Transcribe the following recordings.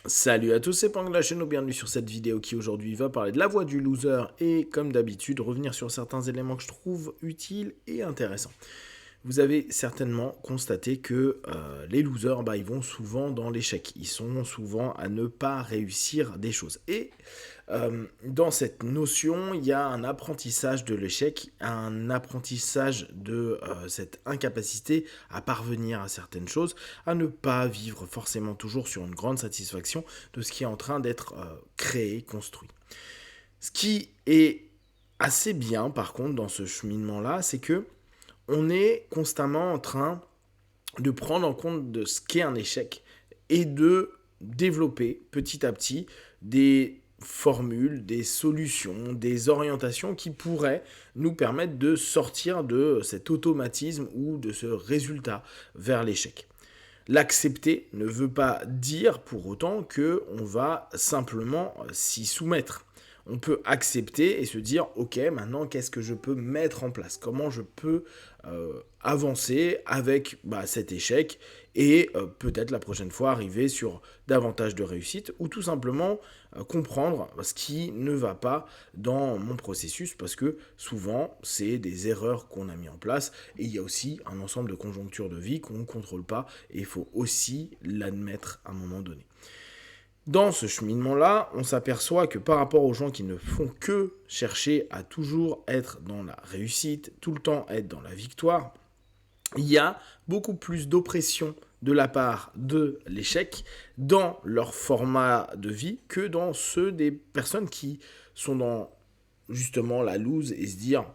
Salut à tous, c'est Pang de la chaîne, bienvenue sur cette vidéo qui aujourd'hui va parler de la voix du loser et comme d'habitude revenir sur certains éléments que je trouve utiles et intéressants. Vous avez certainement constaté que les losers, ils vont souvent dans l'échec. Ils sont souvent à ne pas réussir des choses. Et dans cette notion, il y a un apprentissage de l'échec, un apprentissage de cette incapacité à parvenir à certaines choses, à ne pas vivre forcément toujours sur une grande satisfaction de ce qui est en train d'être créé, construit. Ce qui est assez bien, par contre, dans ce cheminement-là, c'est que on est constamment en train de prendre en compte de ce qu'est un échec et de développer petit à petit des formules, des solutions, des orientations qui pourraient nous permettre de sortir de cet automatisme ou de ce résultat vers l'échec. L'accepter ne veut pas dire pour autant que on va simplement s'y soumettre. On peut accepter et se dire ok, maintenant qu'est-ce que je peux mettre en place, comment je peux avancer avec cet échec et peut-être la prochaine fois arriver sur davantage de réussite ou tout simplement comprendre ce qui ne va pas dans mon processus parce que souvent c'est des erreurs qu'on a mis en place et il y a aussi un ensemble de conjonctures de vie qu'on ne contrôle pas et il faut aussi l'admettre à un moment donné. Dans ce cheminement-là, on s'aperçoit que par rapport aux gens qui ne font que chercher à toujours être dans la réussite, tout le temps être dans la victoire, il y a beaucoup plus d'oppression de la part de l'échec dans leur format de vie que dans ceux des personnes qui sont dans justement la lose et se dire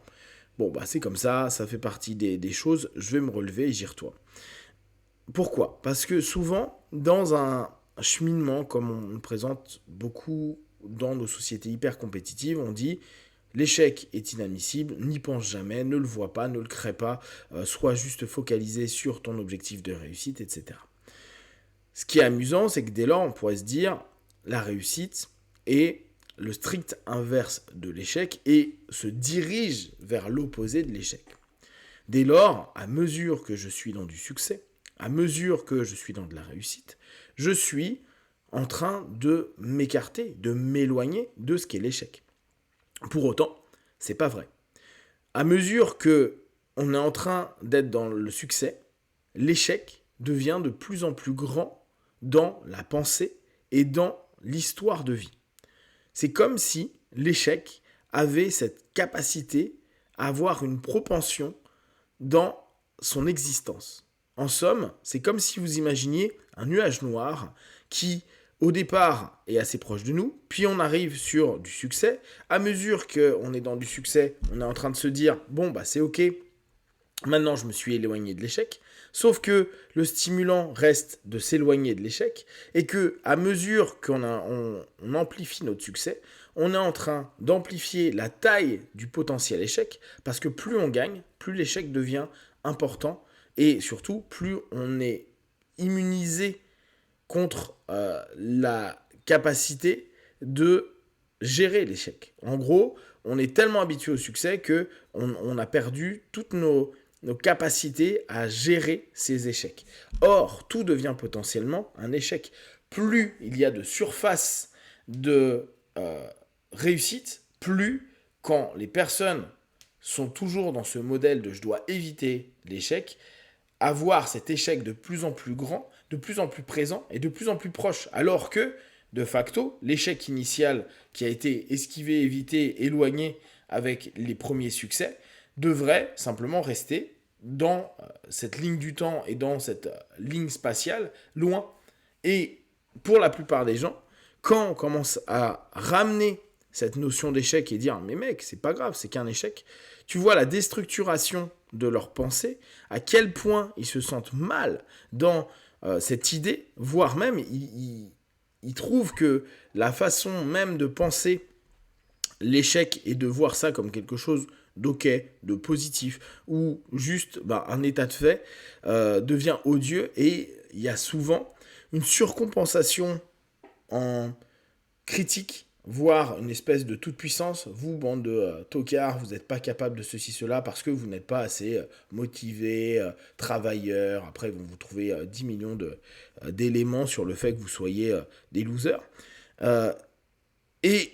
bon c'est comme ça fait partie des choses, je vais me relever et j'y retourne. Pourquoi ? Parce que souvent, dans un cheminement, comme on le présente beaucoup dans nos sociétés hyper compétitives, on dit l'échec est inadmissible, n'y pense jamais, ne le vois pas, ne le crée pas, sois juste focalisé sur ton objectif de réussite, etc. Ce qui est amusant, c'est que dès lors, on pourrait se dire la réussite est le strict inverse de l'échec et se dirige vers l'opposé de l'échec. Dès lors, à mesure que je suis dans du succès, à mesure que je suis dans de la réussite, je suis en train de m'écarter, de m'éloigner de ce qu'est l'échec. Pour autant, c'est pas vrai. À mesure que on est en train d'être dans le succès, l'échec devient de plus en plus grand dans la pensée et dans l'histoire de vie. C'est comme si l'échec avait cette capacité à avoir une propension dans son existence. En somme, c'est comme si vous imaginiez un nuage noir qui, au départ, est assez proche de nous, puis on arrive sur du succès. À mesure qu'on est dans du succès, on est en train de se dire, c'est ok, maintenant je me suis éloigné de l'échec. Sauf que le stimulant reste de s'éloigner de l'échec et que à mesure qu'on amplifie notre succès, on est en train d'amplifier la taille du potentiel échec parce que plus on gagne, plus l'échec devient important et surtout plus on est immunisé contre la capacité de gérer l'échec. En gros, on est tellement habitué au succès que on a perdu toutes nos capacités à gérer ces échecs. Or, tout devient potentiellement un échec. Plus il y a de surface de réussite, plus quand les personnes sont toujours dans ce modèle de je dois éviter l'échec, avoir cet échec de plus en plus grand, de plus en plus présent et de plus en plus proche. Alors que, de facto, l'échec initial qui a été esquivé, évité, éloigné avec les premiers succès, devrait simplement rester dans cette ligne du temps et dans cette ligne spatiale, loin. Et pour la plupart des gens, quand on commence à ramener cette notion d'échec et dire mais mec, c'est pas grave, c'est qu'un échec, tu vois la déstructuration de leur pensée, à quel point ils se sentent mal dans cette idée, voire même ils trouvent que la façon même de penser l'échec et de voir ça comme quelque chose d'ok, de positif, ou juste un état de fait, devient odieux et il y a souvent une surcompensation en critique voir une espèce de toute-puissance, vous, bande de tocards, vous n'êtes pas capable de ceci, cela, parce que vous n'êtes pas assez motivé, travailleur. Après, ils vont vous trouver 10 millions d'éléments sur le fait que vous soyez des losers. Et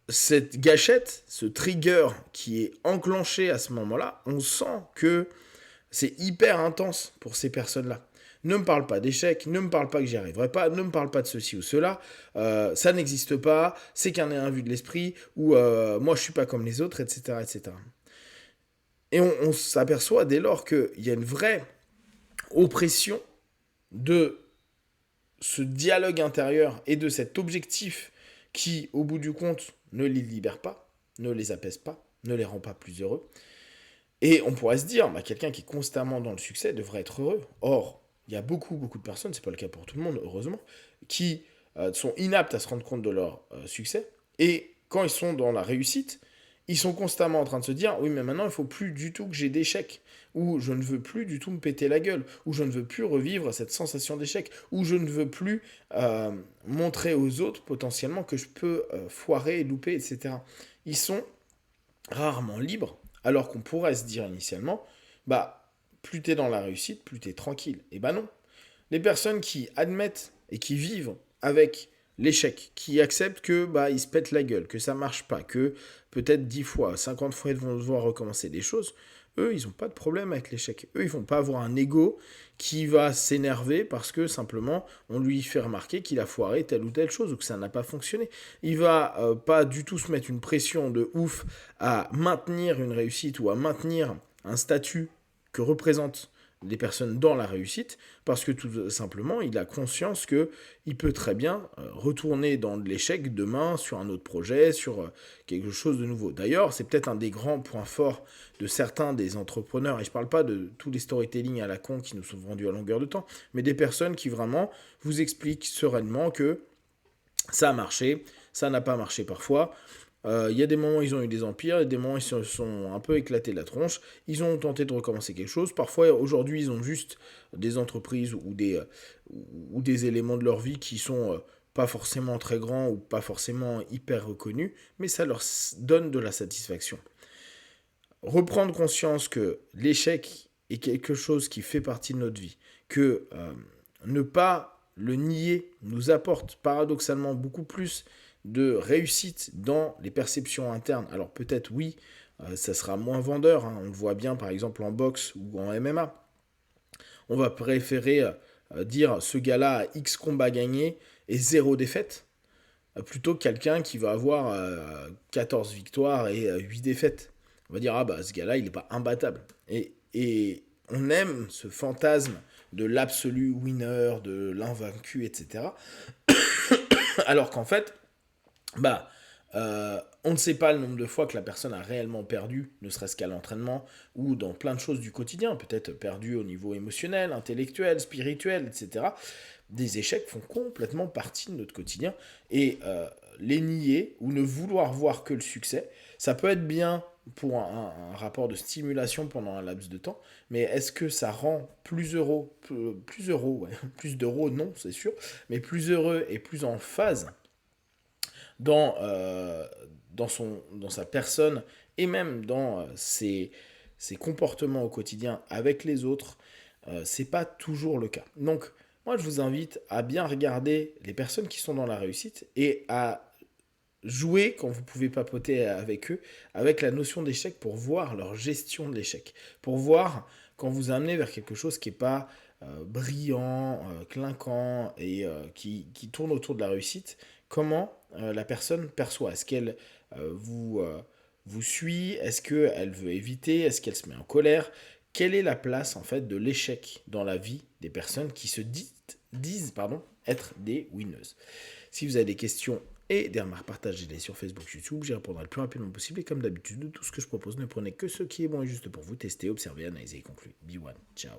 cette gâchette, ce trigger qui est enclenché à ce moment-là, on sent que c'est hyper intense pour ces personnes-là. Ne me parle pas d'échec, ne me parle pas que j'y arriverai pas, ne me parle pas de ceci ou cela, ça n'existe pas, c'est qu'un vue de l'esprit, ou moi je suis pas comme les autres, etc. etc. Et on s'aperçoit dès lors qu'il y a une vraie oppression de ce dialogue intérieur et de cet objectif qui, au bout du compte, ne les libère pas, ne les apaise pas, ne les rend pas plus heureux. Et on pourrait se dire, quelqu'un qui est constamment dans le succès devrait être heureux. Or, il y a beaucoup de personnes, c'est pas le cas pour tout le monde, heureusement, qui sont inaptes à se rendre compte de leur succès. Et quand ils sont dans la réussite, ils sont constamment en train de se dire, oui, mais maintenant, il ne faut plus du tout que j'ai d'échec, ou je ne veux plus du tout me péter la gueule, ou je ne veux plus revivre cette sensation d'échec, ou je ne veux plus montrer aux autres potentiellement que je peux foirer, louper, etc. Ils sont rarement libres, alors qu'on pourrait se dire initialement, plus t'es dans la réussite, plus t'es tranquille. Et non. Les personnes qui admettent et qui vivent avec l'échec, qui acceptent que ils se pètent la gueule, que ça marche pas, que peut-être 10 fois, 50 fois ils vont devoir recommencer des choses, eux, ils n'ont pas de problème avec l'échec. Eux, ils vont pas avoir un ego qui va s'énerver parce que simplement on lui fait remarquer qu'il a foiré telle ou telle chose ou que ça n'a pas fonctionné. Il va pas du tout se mettre une pression de ouf à maintenir une réussite ou à maintenir un statut que représentent les personnes dans la réussite, parce que tout simplement, il a conscience qu'il peut très bien retourner dans l'échec demain sur un autre projet, sur quelque chose de nouveau. D'ailleurs, c'est peut-être un des grands points forts de certains des entrepreneurs, et je ne parle pas de tous les storytelling à la con qui nous sont vendus à longueur de temps, mais des personnes qui vraiment vous expliquent sereinement que ça a marché, ça n'a pas marché parfois. Il y a des moments où ils ont eu des empires, il y a des moments où ils se sont un peu éclatés la tronche, ils ont tenté de recommencer quelque chose. Parfois, aujourd'hui, ils ont juste des entreprises ou des éléments de leur vie qui sont pas forcément très grands ou pas forcément hyper reconnus, mais ça leur donne de la satisfaction. Reprendre conscience que l'échec est quelque chose qui fait partie de notre vie, que ne pas le nier nous apporte paradoxalement beaucoup plus de réussite dans les perceptions internes. Alors peut-être oui, ça sera moins vendeur, on le voit bien par exemple en boxe ou en MMA. On va préférer dire ce gars-là a X combats gagnés et 0 défaite, plutôt que quelqu'un qui va avoir 14 victoires et 8 défaites. On va dire, ce gars-là, il n'est pas imbattable. Et on aime ce fantasme de l'absolu winner, de l'invaincu, etc. Alors qu'en fait, on ne sait pas le nombre de fois que la personne a réellement perdu, ne serait-ce qu'à l'entraînement, ou dans plein de choses du quotidien, peut-être perdu au niveau émotionnel, intellectuel, spirituel, etc. Des échecs font complètement partie de notre quotidien, et les nier, ou ne vouloir voir que le succès, ça peut être bien pour un rapport de stimulation pendant un laps de temps, mais est-ce que ça rend plus heureux, plus d'euros, non, c'est sûr, mais plus heureux et plus en phase dans sa personne et même dans ses comportements au quotidien avec les autres, c'est pas toujours le cas. Donc, moi, je vous invite à bien regarder les personnes qui sont dans la réussite et à jouer, quand vous pouvez papoter avec eux, avec la notion d'échec pour voir leur gestion de l'échec. Pour voir quand vous amenez vers quelque chose qui n'est pas brillant, clinquant et qui tourne autour de la réussite, comment la personne perçoit. Est-ce qu'elle vous suit? Est-ce qu'elle veut éviter? Est-ce qu'elle se met en colère? Quelle est la place en fait de l'échec dans la vie des personnes qui se disent être des winners? Si vous avez des questions et des remarques, partagez-les sur Facebook, YouTube, j'y répondrai le plus rapidement possible. Et comme d'habitude, tout ce que je propose, ne prenez que ce qui est bon et juste pour vous. Testez, observez, analysez et concluez. Be one. Ciao.